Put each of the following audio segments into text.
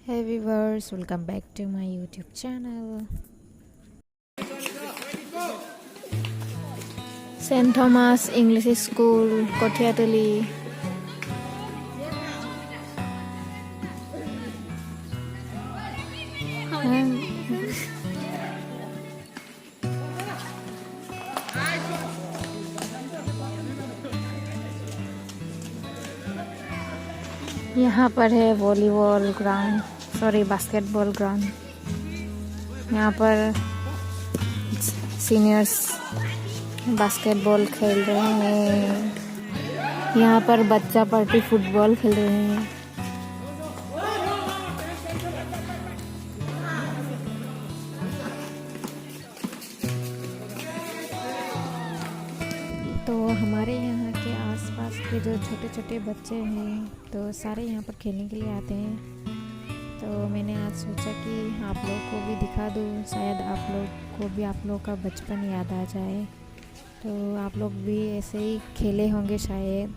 Hey viewers, welcome back to my YouTube channel. St. Thomas English School, Kotiatuli. यहाँ पर है volleyball ground, sorry basketball ground. यहाँ पर seniors basketball खेल रहे हैं। यहाँ पर बच्चा पार्टी फुटबॉल खेल रहे हैं। तो हमारे यहाँ के आसपास के जो छोटे छोटे बच्चे हैं तो सारे यहाँ पर खेलने के लिए आते हैं। तो मैंने आज सोचा कि आप लोग को भी दिखा दूँ, शायद आप लोग को भी आप लोग का बचपन याद आ जाए। तो आप लोग भी ऐसे ही खेले होंगे शायद।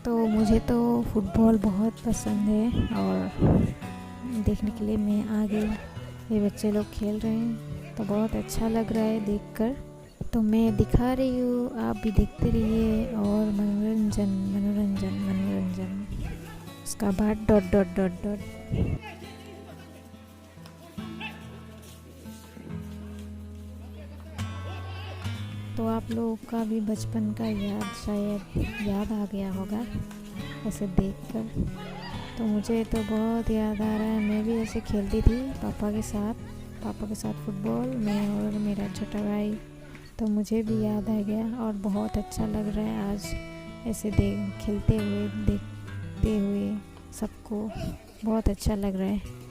तो मुझे तो फुटबॉल बहुत पसंद है और देखने के लिए मैं आ गई। ये बच्चे लोग खेल रहे हैं तो बहुत अच्छा लग रहा है देखकर। तो मैं दिखा रही हूँ, आप भी देखते रहिए और मनोरंजन मनोरंजन मनोरंजन। उसका बाद डॉट डॉट डॉट डॉट। तो आप लोगों का भी बचपन का याद शायद याद आ गया होगा ऐसे देखकर। तो मुझे तो बहुत याद आ रहा है, मैं भी ऐसे खेलती थी पापा के साथ फुटबॉल, मैं और मेरा छोटा भाई। तो मुझे भी याद आ गया और बहुत अच्छा लग रहा है आज ऐसे खेलते हुए देखते हुए सबको। बहुत अच्छा लग रहा है।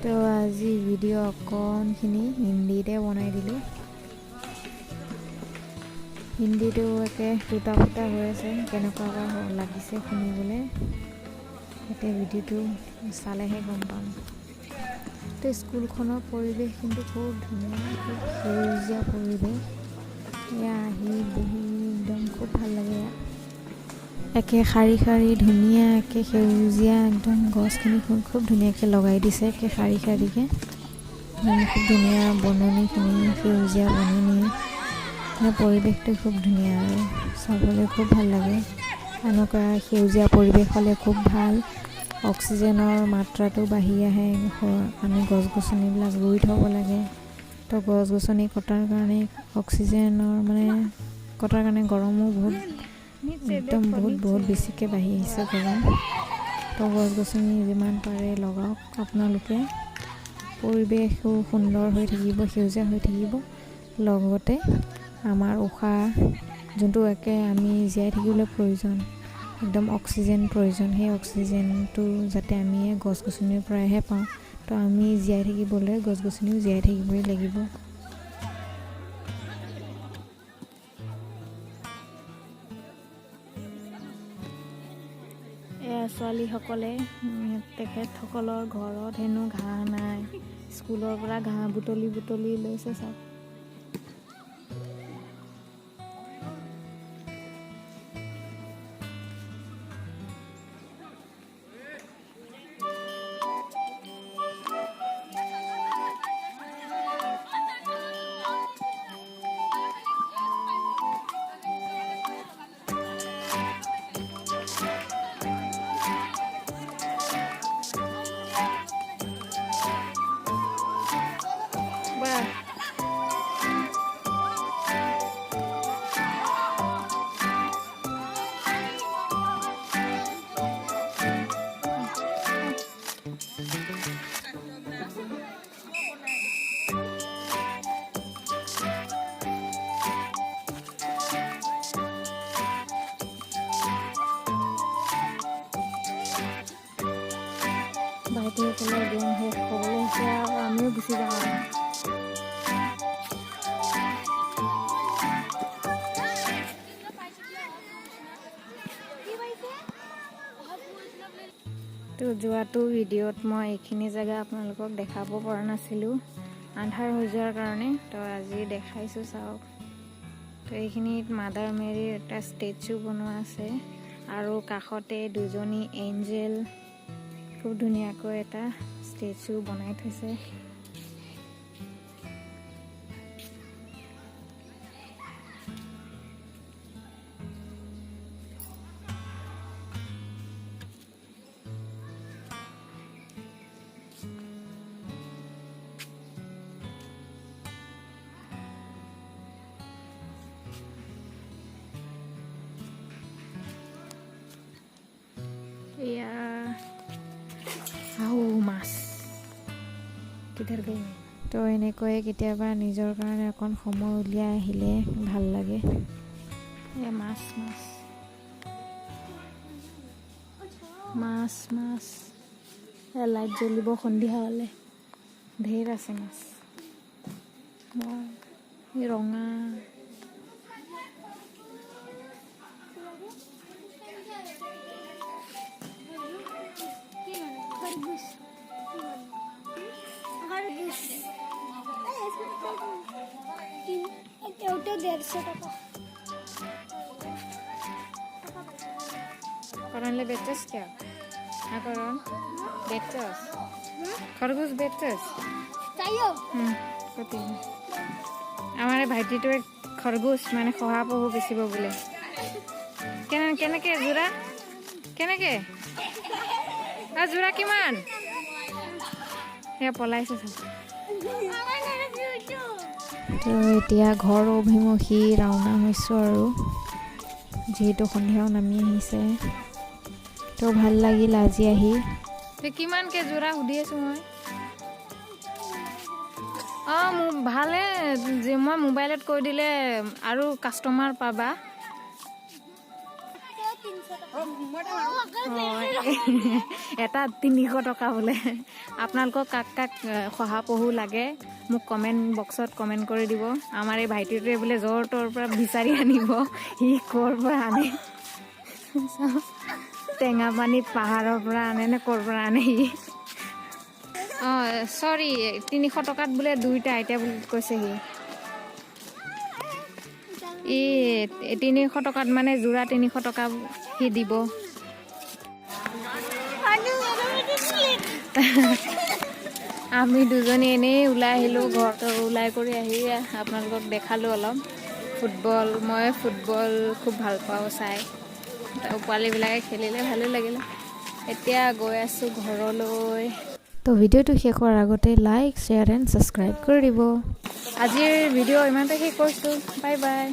তো আজি ভিডিঅ' অকণখিনি হিন্দীতে বনাই দিলোঁ। হিন্দীটো একে টুটা ফুটা হৈ আছে, কেনেকুৱা লাগিছে শুনিবলৈ এতিয়া ভিডিঅ'টো চালেহে গম পাম। তো স্কুলখনৰ পৰিৱেশ কিন্তু খুব ধুনীয়া, খুব সেউজীয়া পৰিৱেশ। এয়া আহি বহি একদম খুব ভাল লাগে। ইয়াত একে শাৰী শাৰী ধুনীয়া একে সেউজীয়া একদম গছখিনি খুব ধুনীয়াকৈ লগাই দিছে একে শাৰী শাৰীকৈ। খুব ধুনীয়া বননিখিনি, সেউজীয়া বননি, পৰিৱেশটো খুব ধুনীয়া আৰু চাবলৈ খুব ভাল লাগে। এনেকুৱা সেউজীয়া পৰিৱেশ হ'লে খুব ভাল, অক্সিজেনৰ মাত্ৰাটো বাঢ়ি আহে। আমি গছ গছনিবিলাক ৰুই থ'ব লাগে। তো গছ গছনি কটাৰ কাৰণে কটাৰ কাৰণে গৰমো বহুত বেছিকৈ বাঢ়ি আহিছে গৰম। তো গছ গছনি যিমান পাৰে লগাওক আপোনালোকে, পৰিৱেশো সুন্দৰ হৈ থাকিব, সেউজীয়া হৈ থাকিব। লগতে আমাৰ উশাহ যোনটো একে আমি জীয়াই থাকিবলৈ প্ৰয়োজন, একদম অক্সিজেন প্ৰয়োজন, সেই অক্সিজেনটো যাতে আমি গছ গছনিৰ পৰাহে পাওঁ। তো আমি জীয়াই থাকিবলৈ গছ গছনিও জীয়াই থাকিবই লাগিব। ছোৱালীসকলে তেখেতসকলৰ ঘৰত হেনো ঘাঁহ নাই, স্কুলৰ পৰা ঘাঁহ বুটলি লৈছে চাওক। ভাইটিসকলৰ গেম শেষ হ'বলৈ হৈছে আৰু আমিও গুচি যাওঁ। তো যোৱাটো ভিডিঅ'ত মই এইখিনি জেগা আপোনালোকক দেখাব পৰা নাছিলোঁ, আন্ধাৰ হৈ যোৱাৰ কাৰণে। তো আজি দেখাইছোঁ চাওক। তো এইখিনিত মাদাৰ মেৰীৰ এটা ষ্টেচু বনোৱা আছে আৰু কাষতে দুজনী এঞ্জেল খুব ধুনীয়াকৈ এটা ষ্টেচু বনাই থৈছে। এয়া মাছ কিধাৰ গৈ। তো এনেকৈয়ে কেতিয়াবা নিজৰ কাৰণে অকণ সময় উলিয়াই আহিলে ভাল লাগে। এয়া মাছ লাইট জ্বলিব সন্ধিয়া হ'লে। ঢেৰ আছে মাছ, ৰঙা। Koranle betes क्या? हाँ koran betes, खरगोश betes। चाहिए? कति? हमारे भाईटी तो एक खरगोश मैंने खोहा पहुँ बेची बोले। केने के जुरा? केने के? जुरा किमान? या पलाई से सब। তো এতিয়া ঘৰ অভিমুখী ৰাওনা হৈছোঁ আৰু যিহেতু সন্ধিয়াও নামি আহিছে। তো ভাল লাগিল আজি আহি। কিমানকৈ যোৰা সুধি আছোঁ মই। ভালে, মই মোবাইলত কৈ দিলে আৰু কাষ্টমাৰ পাবা। 300 টকা। এটা 300 টকা বোলে আপোনালোকক কাক কাক শহাপহু লাগে মোক কমেণ্ট বক্সত কমেণ্ট কৰি দিব আমাৰ এই ভাইটিটোৱে বোলে জ্বৰ তৰ পৰা বিচাৰি আনিব সি ক'ৰ পৰা আনে টেঙাপানী পাহাৰৰ পৰা আনে নে ক'ৰ পৰা আনে সি অঁ চৰি 300 টকাত বোলে দুইটা আইতা বুলি কৈছে সি 300 টকাত মানে যোৰা 300 টকা সি দিব আমি দুজনী এনেই ওলাই আহিলোঁ ঘৰটো ওলাই কৰি আহি আপোনালোকক দেখালোঁ অলপ মই ফুটবল খুব ভাল পাওঁ চাই পোৱালীবিলাকে খেলিলে ভালো লাগিলে এতিয়া গৈ আছোঁ ঘৰলৈ তো ভিডিঅ'টো শেষ হোৱাৰ আগতে লাইক শ্বেয়াৰ এণ্ড ছাবস্ক্ৰাইব কৰি দিব আজিৰ ভিডিঅ' ইমানতে শেষ কৰিছোঁ বাই বাই